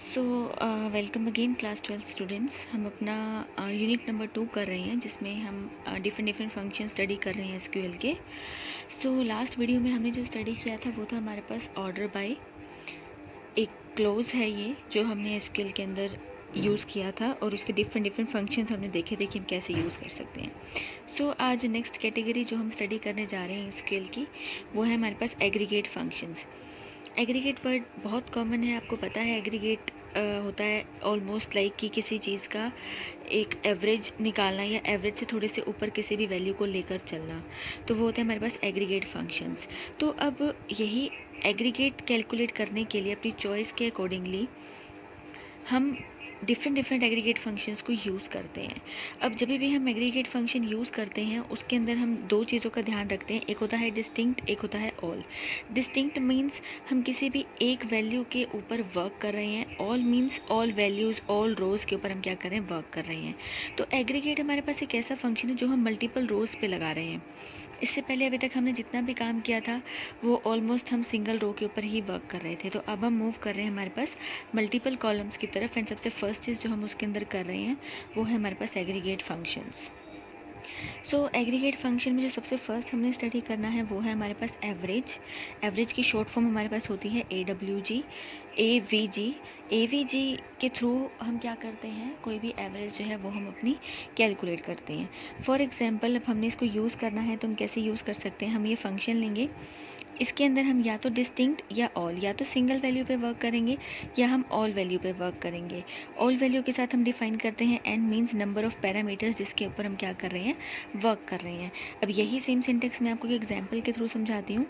So welcome again class 12 students. हम अपना unit number 2 कर रहे हैं जिसमें हम डिफरेंट फंक्शन स्टडी कर रहे हैं एसक्यूएल के। सो लास्ट वीडियो में हमने जो स्टडी किया था वो था हमारे पास ऑर्डर बाय। एक क्लोज है ये जो हमने एसक्यूएल के अंदर यूज़ किया था और उसके डिफरेंट फंक्शंस हमने देखे थे कि हम कैसे यूज़ कर सकते हैं। सो आज नेक्स्ट कैटेगरी जो हम स्टडी करने जा रहे हैं एसक्यूएल की वो है हमारे पास एग्रीगेट फंक्शंस। एग्रीगेट वर्ड बहुत कॉमन है, आपको पता है। एग्रीगेट होता है ऑलमोस्ट लाइक कि किसी चीज़ का एक एवरेज निकालना या एवरेज से थोड़े से ऊपर किसी भी वैल्यू को लेकर चलना, तो वो होता है हमारे पास एग्रीगेट फंक्शंस। तो अब यही एग्रीगेट कैलकुलेट करने के लिए अपनी चॉइस के अकॉर्डिंगली हम डिफरेंट एग्रीगेट फंक्शंस को यूज़ करते हैं। अब जब भी हम एग्रीगेट फंक्शन यूज़ करते हैं उसके अंदर हम दो चीज़ों का ध्यान रखते हैं, एक होता है डिस्टिंक्ट, एक होता है ऑल। डिस्टिंक्ट मीन्स हम किसी भी एक वैल्यू के ऊपर वर्क कर रहे हैं, all means all values all रोज़ के ऊपर हम क्या कर रहे हैं, वर्क कर रहे हैं। तो एग्रीगेट हमारे पास एक ऐसा फंक्शन है जो हम मल्टीपल रोज़ पे लगा रहे हैं। इससे पहले अभी तक हमने जितना भी काम किया था वो ऑलमोस्ट हम सिंगल रो के ऊपर ही वर्क कर रहे थे। तो अब हम मूव कर रहे हैं हमारे पास मल्टीपल कॉलम्स की तरफ, एंड सबसे फर्स्ट चीज़ जो हम उसके अंदर कर रहे हैं वो है हमारे पास एग्रीगेट फंक्शंस। सो एग्रीगेट फंक्शन में जो सबसे फर्स्ट हमने स्टडी करना है वो है हमारे पास एवरेज। एवरेज की शॉर्ट फॉर्म हमारे पास होती है AWG, AVG। AVG के थ्रू हम क्या करते हैं, कोई भी एवरेज जो है वो हम अपनी कैलकुलेट करते हैं। फॉर एग्जांपल अब हमने इसको यूज़ करना है तो हम कैसे यूज़ कर सकते हैं, हम ये फंक्शन लेंगे, इसके अंदर हम या तो डिस्टिंक्ट या ऑल, या तो सिंगल वैल्यू पे वर्क करेंगे या हम ऑल वैल्यू पे वर्क करेंगे। ऑल वैल्यू के साथ हम डिफाइन करते हैं n means number of parameters जिसके ऊपर हम क्या कर रहे हैं, वर्क कर रहे हैं। अब यही सेम सिंटेक्स मैं आपको एक एग्जांपल के थ्रू समझाती हूँ।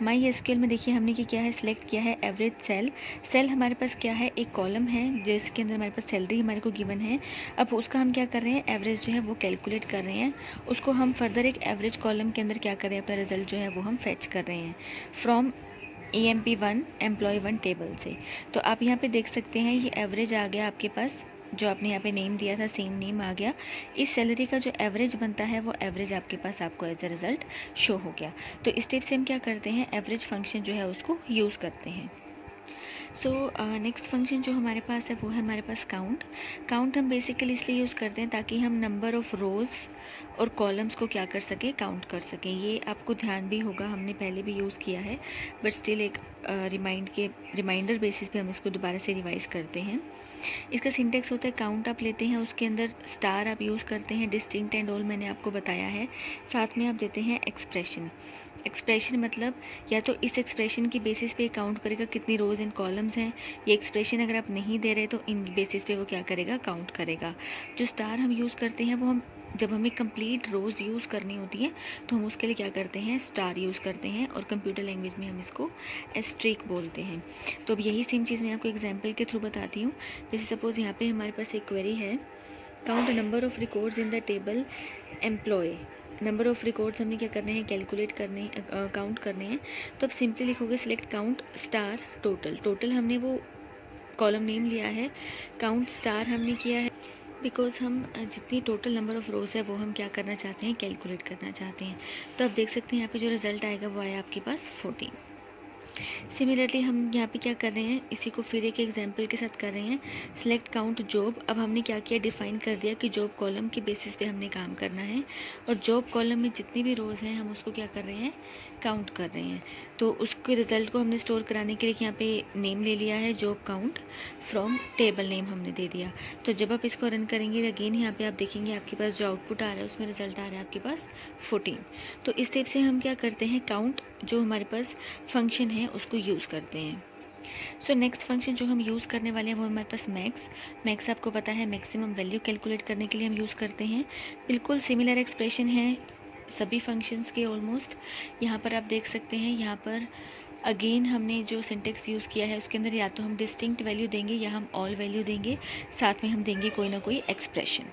माई एसक्यूएल में देखिए हमने क्या है, सिलेक्ट किया है एवरेज सेल। सेल हमारे पास क्या है, एक कॉलम है जिसके अंदर हमारे पास सैलरी हमारे को गिवन है। अब उसका हम क्या कर रहे हैं, एवरेज जो है वो कैलकुलेट कर रहे हैं। उसको हम फर्दर एक एवरेज कॉलम के अंदर क्या कर रहे हैं, अपना रिजल्ट जो है वो हम फैच कर रहे हैं फ्रॉम EMP1 एम्प्लॉय 1 टेबल से। तो आप यहाँ पे देख सकते हैं ये एवरेज आ गया आपके पास, जो आपने यहाँ पे नेम दिया था सेम नेम आ गया। इस सैलरी का जो एवरेज बनता है वो एवरेज आपके पास आपको एज अ रिज़ल्ट शो हो गया। तो इस टाइप से हम क्या करते हैं, एवरेज फंक्शन जो है उसको यूज़ करते हैं। सो नेक्स्ट फंक्शन जो हमारे पास है वो है हमारे पास काउंट। काउंट हम बेसिकली इसलिए यूज़ करते हैं ताकि हम नंबर ऑफ़ रोज़ और कॉलम्स को क्या कर सकें, काउंट कर सकें। ये आपको ध्यान भी होगा, हमने पहले भी यूज़ किया है, बट स्टिल एक रिमाइंडर बेसिस पे हम इसको दोबारा से रिवाइज़ करते हैं। इसका सिंटेक्स होता है, काउंट आप लेते हैं, उसके अंदर स्टार आप यूज़ करते हैं, डिस्टिंक्ट एंड ऑल मैंने आपको बताया है, साथ में आप देते हैं एक्सप्रेशन। एक्सप्रेशन मतलब या तो इस एक्सप्रेशन की बेसिस पे काउंट करेगा कितनी रोज़ एंड कॉलम्स हैं, ये एक्सप्रेशन अगर आप नहीं दे रहे तो इन बेसिस पे वो क्या करेगा, काउंट करेगा। जो स्टार हम यूज़ करते हैं वो हम जब हमें कंप्लीट रोज़ यूज़ करनी होती है तो हम उसके लिए क्या करते हैं, स्टार यूज़ करते हैं, और कंप्यूटर लैंग्वेज में हम इसको एस्ट्रिक बोलते हैं। तो अब यही सेम चीज़ मैं आपको एग्जाम्पल के थ्रू बताती हूँ। जैसे सपोज़ यहाँ पे हमारे पास एक क्वेरी है, count number of records in the table employee. Number of records हमने क्या करने हैं, कैलकुलेट करने, काउंट करने हैं। तो अब सिंपली लिखोगे select count star total. Total हमने वो कॉलम नेम लिया है, काउंट स्टार हमने किया है बिकॉज हम जितनी टोटल नंबर ऑफ़ रोज़ है वो हम क्या करना चाहते हैं, कैलकुलेट करना चाहते हैं। तो आप देख सकते हैं यहाँ पे जो रिज़ल्ट आएगा वो आया आपके पास 14। सिमिलरली हम यहाँ पे क्या कर रहे हैं, इसी को फिर एक एग्जांपल के साथ कर रहे हैं, सिलेक्ट काउंट जॉब। अब हमने क्या किया, डिफाइन कर दिया कि जॉब कॉलम के बेसिस पे हमने काम करना है, और जॉब कॉलम में जितनी भी रोज़ हैं हम उसको क्या कर रहे हैं, काउंट कर रहे हैं। तो उसके रिज़ल्ट को हमने स्टोर कराने के लिए यहाँ पे नेम ले लिया है, job count from table name हमने दे दिया। तो जब आप इसको रन करेंगे अगेन यहाँ पे आप देखेंगे आपके पास जो आउटपुट आ रहा है उसमें रिज़ल्ट आ रहा है आपके पास 14। तो इस टाइप से हम क्या करते हैं, काउंट जो हमारे पास फंक्शन है उसको यूज़ करते हैं। सो नेक्स्ट फंक्शन जो हम यूज़ करने वाले हैं वो हमारे पास मैक्स। मैक्स आपको पता है मैक्सिमम वैल्यू कैलकुलेट करने के लिए हम यूज़ करते हैं। बिल्कुल सिमिलर एक्सप्रेशन है सभी फंक्शंस के ऑलमोस्ट। यहाँ पर आप देख सकते हैं, यहाँ पर अगेन हमने जो सिंटेक्स यूज़ किया है उसके अंदर या तो हम डिस्टिंक्ट वैल्यू देंगे या हम ऑल वैल्यू देंगे, साथ में हम देंगे कोई ना कोई एक्सप्रेशन।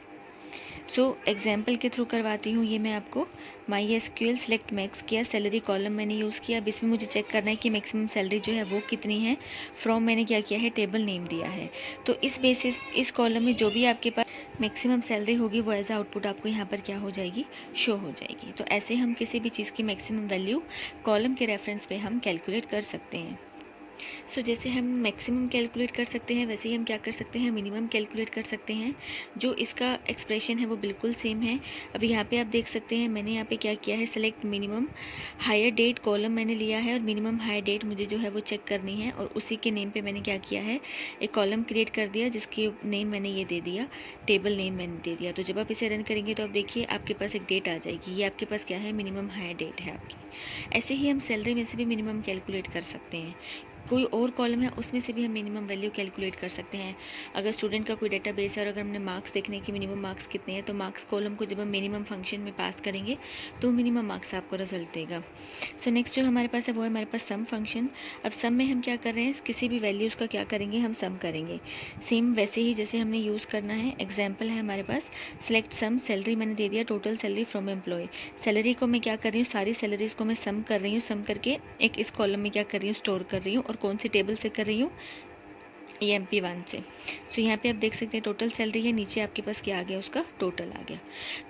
सो एग्जाम्पल के थ्रू करवाती हूँ ये मैं आपको। माई एसक्यूएल सिलेक्ट मैक्स किया, सैलरी कॉलम मैंने यूज़ किया। अब इसमें मुझे चेक करना है कि मैक्सिमम सैलरी जो है वो कितनी है, फ्रॉम मैंने क्या किया है, टेबल नेम दिया है। तो इस बेसिस इस कॉलम में जो भी आपके पास मैक्सिमम सैलरी होगी वो एज आउटपुट आपको यहाँ पर क्या हो जाएगी, शो हो जाएगी। तो ऐसे हम किसी भी चीज़ की मैक्सिमम वैल्यू कॉलम के रेफरेंस पे हम कैलकुलेट कर सकते हैं। जैसे हम मैक्सिमम कैलकुलेट कर सकते हैं वैसे ही हम क्या कर सकते हैं, मिनिमम कैलकुलेट कर सकते हैं। जो इसका एक्सप्रेशन है वो बिल्कुल सेम है। अभी यहाँ पे आप देख सकते हैं मैंने यहाँ पे क्या किया है, select minimum hire date column मैंने लिया है और मिनिमम हायर डेट मुझे जो है वो चेक करनी है, और उसी के नेम पे मैंने क्या किया है, एक कॉलम क्रिएट कर दिया जिसकी नेम मैंने ये दे दिया, टेबल नेम मैंने दे दिया। तो जब आप इसे रन करेंगे तो आप देखिए आपके पास एक डेट आ जाएगी, ये आपके पास क्या है, मिनिमम हायर डेट है आपकी। ऐसे ही हम सैलरी में से भी मिनिमम कैलकुलेट कर सकते हैं। कोई और कॉलम है उसमें से भी हम मिनिमम वैल्यू कैलकुलेट कर सकते हैं। अगर स्टूडेंट का कोई डेटाबेस है और अगर हमने मार्क्स देखने की मिनिमम मार्क्स कितने हैं, तो मार्क्स कॉलम को जब हम मिनिमम फंक्शन में पास करेंगे तो मिनिमम मार्क्स आपको रिजल्ट देगा। नेक्स्ट जो हमारे पास है वो है हमारे पास सम फंक्शन। अब सम में हम क्या कर रहे हैं, किसी भी वैल्यूज़ का क्या करेंगे, हम सम करेंगे। सेम वैसे ही जैसे हमने यूज़ करना है। एग्जाम्पल है हमारे पास, सेलेक्ट सम, सैलरी मैंने दे दिया total salary from employ. Salary को मैं क्या कर रही हूँ, सारी सैलरीज को मैं सम कर रही हूँ, सम करके एक इस कॉलम में क्या कर रही हूँ, स्टोर कर रही हूँ। और कौन सी टेबल से कर रही हूँ, EMP1 से। यहाँ पे आप देख सकते हैं टोटल सैलरी है, नीचे आपके पास क्या आ गया, उसका टोटल आ गया।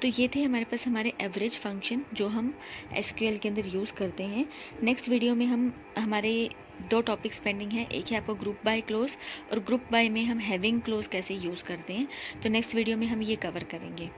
तो ये थे हमारे पास हमारे एवरेज फंक्शन जो हम SQL के अंदर यूज़ करते हैं। नेक्स्ट वीडियो में हम हमारे 2 टॉपिक्स पेंडिंग है, एक है आपको ग्रुप बाय क्लोज, और ग्रुप बाय में हम हैविंग क्लोज कैसे यूज़ करते हैं। तो नेक्स्ट वीडियो में हम ये कवर करेंगे।